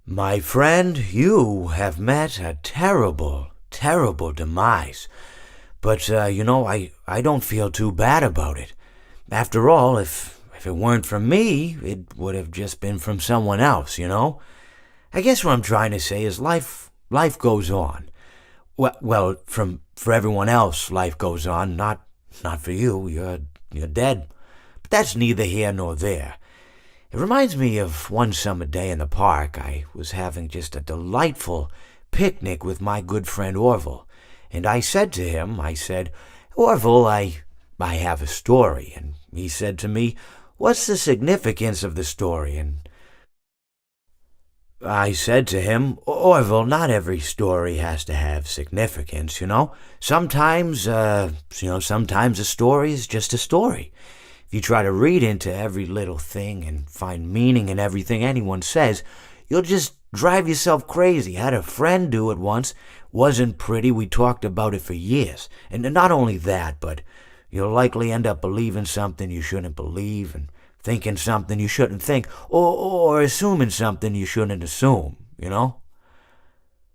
My friend, you have met a terrible, terrible demise. But, I don't feel too bad about it. After all, if it weren't from me, it would have just been from someone else, you know? I guess what I'm trying to say is life goes on. For everyone else, life goes on, not for you. You're dead. But that's neither here nor there. It reminds me of one summer day in the park. I was having just a delightful picnic with my good friend Orville, and I said to him, Orville, I have a story. And he said to me, what's the significance of the story? And I said to him, Orville, not every story has to have significance, you know. Sometimes a story is just a story. If you try to read into every little thing and find meaning in everything anyone says, you'll just drive yourself crazy. I had a friend do it once. Wasn't pretty. We talked about it for years. And not only that, but you'll likely end up believing something you shouldn't believe and thinking something you shouldn't think, or assuming something you shouldn't assume, you know?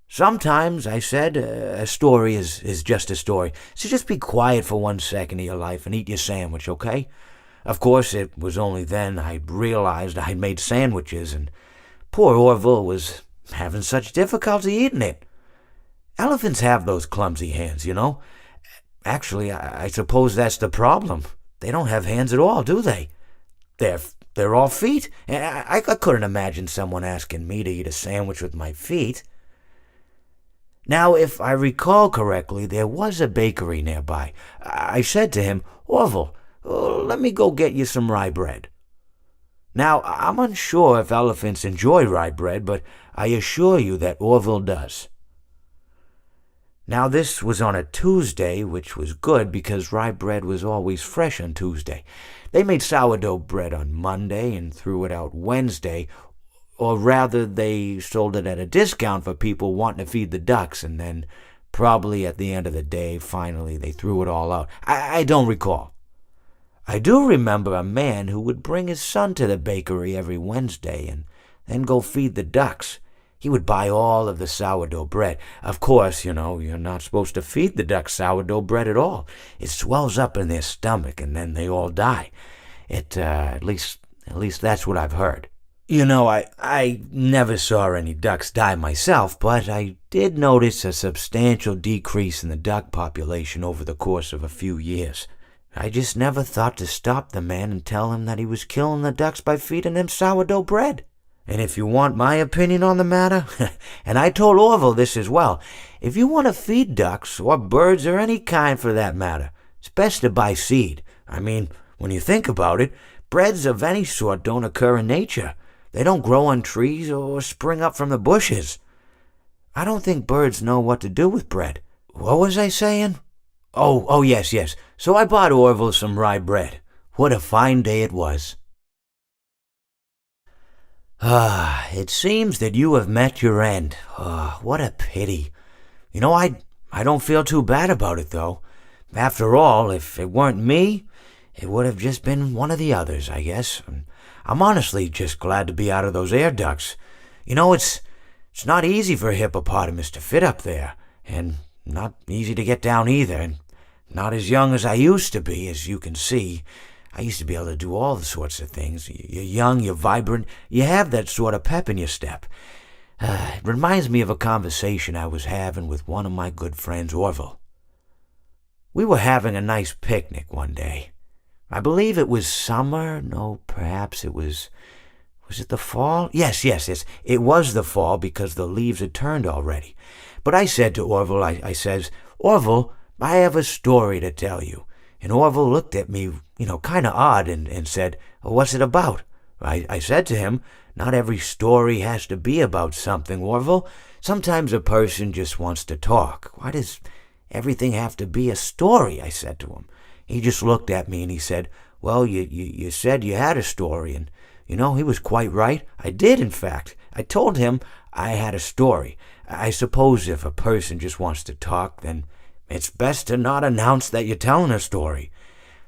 Sometimes, I said, a story is just a story. So just be quiet for 1 second of your life and eat your sandwich, okay? Of course, it was only then I realized I'd made sandwiches, and poor Orville was having such difficulty eating it. Elephants have those clumsy hands, you know? Actually, I suppose that's the problem. They don't have hands at all, do they? They're all feet. I couldn't imagine someone asking me to eat a sandwich with my feet. Now, if I recall correctly, there was a bakery nearby. I said to him, Orville, let me go get you some rye bread. Now, I'm unsure if elephants enjoy rye bread, but I assure you that Orville does. Now, this was on a Tuesday, which was good because rye bread was always fresh on Tuesday. They made sourdough bread on Monday and threw it out Wednesday, or rather, they sold it at a discount for people wanting to feed the ducks, and then probably at the end of the day, finally, they threw it all out. I don't recall. I do remember a man who would bring his son to the bakery every Wednesday and then go feed the ducks. He would buy all of the sourdough bread. Of course, you're not supposed to feed the ducks sourdough bread at all. It swells up in their stomach and then they all die. At least that's what I've heard. I never saw any ducks die myself, but I did notice a substantial decrease in the duck population over the course of a few years. I just never thought to stop the man and tell him that he was killing the ducks by feeding them sourdough bread. And if you want my opinion on the matter, and I told Orville this as well, if you want to feed ducks, or birds, or any kind for that matter, it's best to buy seed. I mean, when you think about it, breads of any sort don't occur in nature. They don't grow on trees or spring up from the bushes. I don't think birds know what to do with bread. What was I saying? Oh, yes. So I bought Orville some rye bread. What a fine day it was. It seems that you have met your end. What a pity. I don't feel too bad about it, though. After all, if it weren't me, it would have just been one of the others, I guess. I'm honestly just glad to be out of those air ducts. It's not easy for a hippopotamus to fit up there, and not easy to get down either, and not as young as I used to be, as you can see. I used to be able to do all sorts of things. You're young, you're vibrant, you have that sort of pep in your step. It reminds me of a conversation I was having with one of my good friends, Orville. We were having a nice picnic one day. I believe it was summer. No, perhaps it was it the fall? Yes. It was the fall because the leaves had turned already. But I said to Orville, I says, Orville, I have a story to tell you. And Orville looked at me, kind of odd and said, what's it about? I said to him, not every story has to be about something, Orville. Sometimes a person just wants to talk. Why does everything have to be a story? I said to him. He just looked at me and he said, well, you said you had a story. And, he was quite right. I did, in fact. I told him I had a story. I suppose if a person just wants to talk, then it's best to not announce that you're telling a story.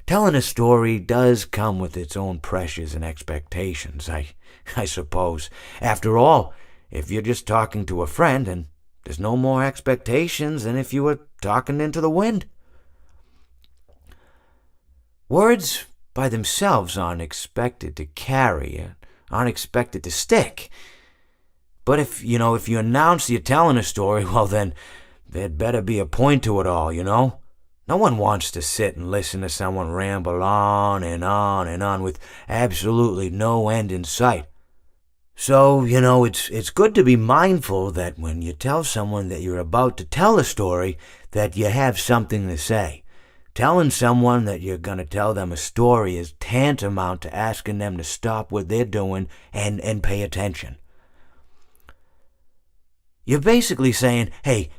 Telling a story does come with its own pressures and expectations, I suppose. After all, if you're just talking to a friend, and there's no more expectations than if you were talking into the wind. Words by themselves aren't expected to carry, aren't expected to stick. But if you announce you're telling a story, well then, there'd better be a point to it all, No one wants to sit and listen to someone ramble on and on and on with absolutely no end in sight. So, it's good to be mindful that when you tell someone that you're about to tell a story, that you have something to say. Telling someone that you're going to tell them a story is tantamount to asking them to stop what they're doing and pay attention. You're basically saying, hey,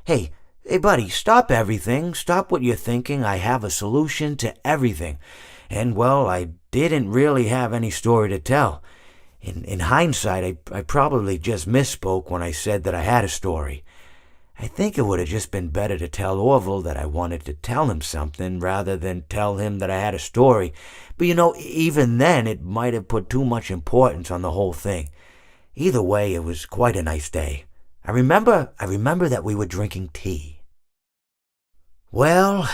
buddy, stop everything. Stop what you're thinking. I have a solution to everything. And, well, I didn't really have any story to tell. In hindsight, I probably just misspoke when I said that I had a story. I think it would have just been better to tell Orville that I wanted to tell him something rather than tell him that I had a story. But, even then, it might have put too much importance on the whole thing. Either way, it was quite a nice day. I remember that we were drinking tea. Well,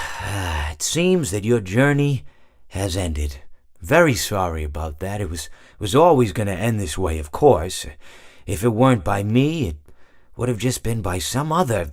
it seems that your journey has ended. Very sorry about that. It was always going to end this way, of course. If it weren't by me, it would have just been by some other,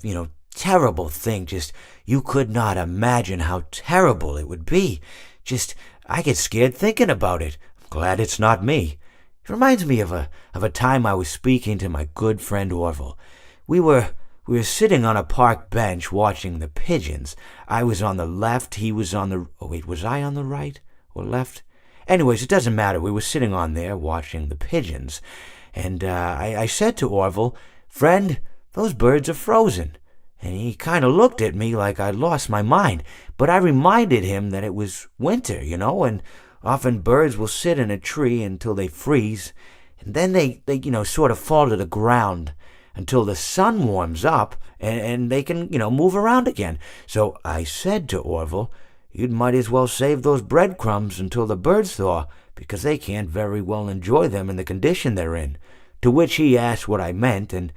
terrible thing. Just, you could not imagine how terrible it would be. Just, I get scared thinking about it. I'm glad it's not me. It reminds me of a time I was speaking to my good friend Orville. We were sitting on a park bench watching the pigeons. I was on the left, he was on the... Oh, wait, was I on the right or left? Anyways, it doesn't matter. We were sitting on there watching the pigeons. And I said to Orville, "Friend, those birds are frozen." And he kind of looked at me like I'd lost my mind. But I reminded him that it was winter, and often birds will sit in a tree until they freeze. And then they sort of fall to the ground until the sun warms up and they can, move around again. So I said to Orville, "You might as well save those breadcrumbs until the birds thaw, because they can't very well enjoy them in the condition they're in." To which he asked what I meant, and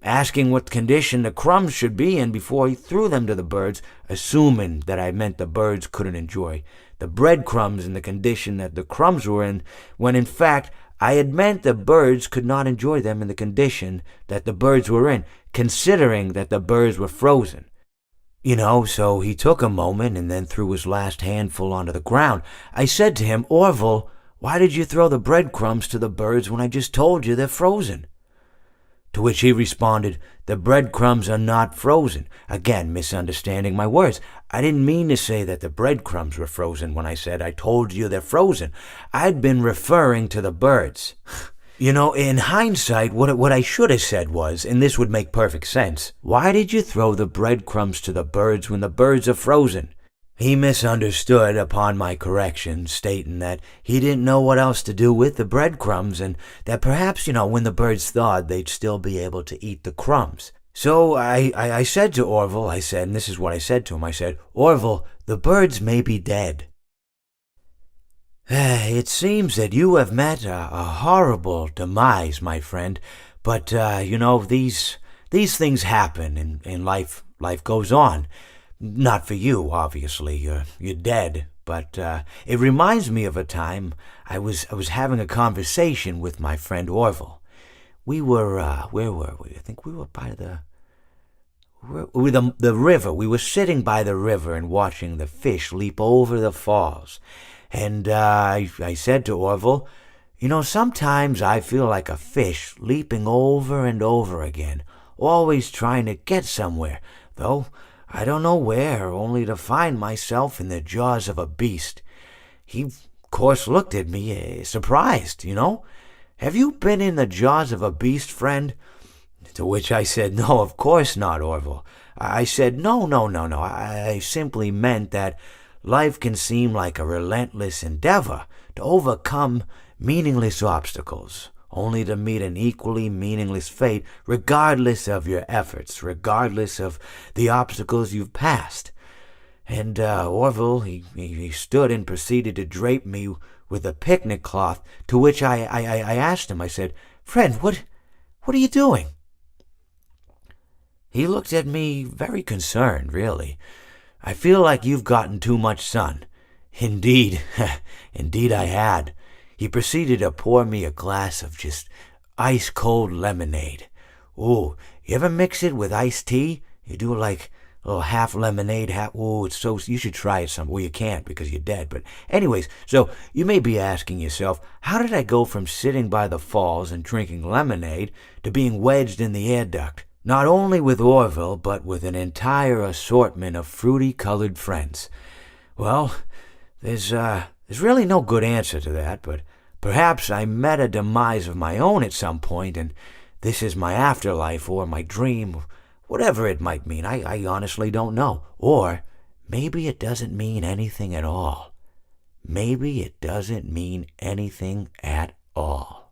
asking what condition the crumbs should be in before he threw them to the birds, assuming that I meant the birds couldn't enjoy the breadcrumbs in the condition that the crumbs were in, when in fact I had meant the birds could not enjoy them in the condition that the birds were in, considering that the birds were frozen. So he took a moment and then threw his last handful onto the ground. I said to him, "Orville, why did you throw the breadcrumbs to the birds when I just told you they're frozen?" To which he responded, "The breadcrumbs are not frozen." Again, misunderstanding my words. I didn't mean to say that the breadcrumbs were frozen when I said I told you they're frozen. I'd been referring to the birds. In hindsight, what I should have said was, and this would make perfect sense, "Why did you throw the breadcrumbs to the birds when the birds are frozen?" He misunderstood upon my correction, stating that he didn't know what else to do with the breadcrumbs, and that perhaps, when the birds thawed, they'd still be able to eat the crumbs. So I said to Orville, and this is what I said to him, I said, "Orville, the birds may be dead." It seems that you have met a horrible demise, my friend, but, these things happen, and life goes on. Not for you, obviously. You're dead. But it reminds me of a time I was having a conversation with my friend Orville. We were where were we? I think we were by the river. We were sitting by the river and watching the fish leap over the falls. And I said to Orville, sometimes I feel like a fish leaping over and over again, always trying to get somewhere, though I don't know where, only to find myself in the jaws of a beast. He, of course, looked at me, surprised, "Have you been in the jaws of a beast, friend?" To which I said, "No, of course not, Orville." I said, No. I simply meant that life can seem like a relentless endeavor to overcome meaningless obstacles, only to meet an equally meaningless fate, regardless of your efforts, regardless of the obstacles you've passed. And Orville, he stood and proceeded to drape me with a picnic cloth, to which I asked him, I said, "Friend, what What are you doing?" He looked at me very concerned, really. "I feel like you've gotten too much sun." Indeed, indeed I had. He proceeded to pour me a glass of just ice-cold lemonade. Ooh, you ever mix it with iced tea? You do like a little half lemonade, half... Ooh, it's so... You should try it some... Well, you can't because you're dead. But anyways, so you may be asking yourself, how did I go from sitting by the falls and drinking lemonade to being wedged in the air duct? Not only with Orville, but with an entire assortment of fruity-colored friends. Well, there's really no good answer to that, but perhaps I met a demise of my own at some point, and this is my afterlife or my dream, whatever it might mean. I honestly don't know. Or maybe it doesn't mean anything at all. Maybe it doesn't mean anything at all.